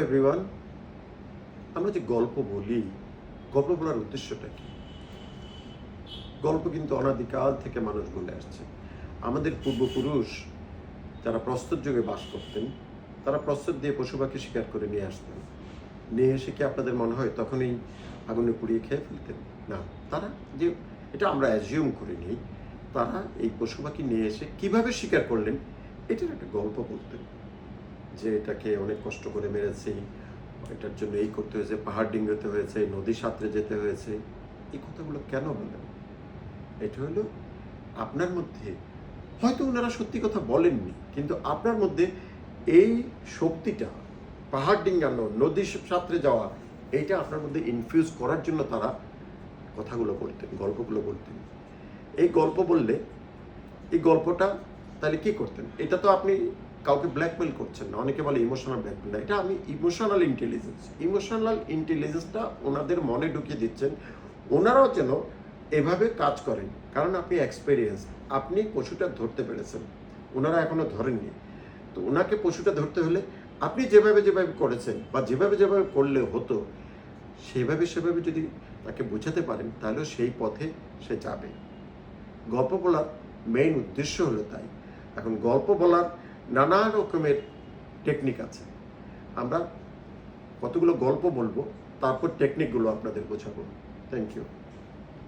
Everyone, আমরা যে গল্প বলি, গল্প বলার উদ্দেশ্যটা কি? গল্প কিন্তু অনাদিকাল থেকে মানুষ বলে আসছে। আমাদের পূর্বপুরুষ যারা প্রস্তর যুগে বাস করতেন, তারা প্রস্তর দিয়ে পশু পাখি শিকার করে নিয়ে আসতেন। নিয়ে এসে কি আপনাদের মনে হয় তখনই আগুনে পুড়িয়ে খেয়ে ফেলতেন? না, তারা যে এটা আমরা অ্যাজিউম করে নিই, তারা এই পশু পাখি নিয়ে এসে কিভাবে শিকার করলেন এটার একটা গল্প বলতেন। যে এটাকে অনেক কষ্ট করে মেরেছি, এটার জন্য এই করতে হয়েছে, পাহাড় ডিঙ্গতে হয়েছে, নদী সাঁতরে যেতে হয়েছে। এই কথাগুলো কেন বলেন? এটা হলো আপনার মধ্যে, হয়তো ওনারা সত্যি কথা বলেননি, কিন্তু আপনার মধ্যে এই শক্তিটা, পাহাড় ডিঙ্গানো, নদী সাঁতরে যাওয়া, এইটা আপনার মধ্যে ইনফিউজ করার জন্য তারা কথাগুলো বলতেন, গল্পগুলো বলতেন। এই গল্প বললে, এই গল্পটা তাহলে কি করতেন? এটা তো আপনি কাউকে ব্ল্যাকমেল করছেন না। অনেকে বলে ইমোশনাল ব্ল্যাকমেল না, এটা আমি ইমোশনাল ইন্টেলিজেন্সটা ওনাদের মনে ঢুকিয়ে দিচ্ছেন, ওনারাও যেন এভাবে কাজ করেন। কারণ আপনি এক্সপেরিয়েন্স, আপনি পশুটা ধরতে পেরেছেন, ওনারা এখনো ধরেননি। তো ওনাকে পশুটা ধরতে হলে আপনি যেভাবে করেছেন বা যেভাবে করলে হতো, সেভাবে যদি তাকে বোঝাতে পারেন, তাহলেও সেই পথে সে যাবে। গল্প বলার মেইন উদ্দেশ্য হলো তাই। এখন গল্প বলার নানা রকমের টেকনিক আছে। আমরা কতগুলো গল্প বলবো, তারপর টেকনিকগুলো আপনাদের বোঝাবো। Thank you.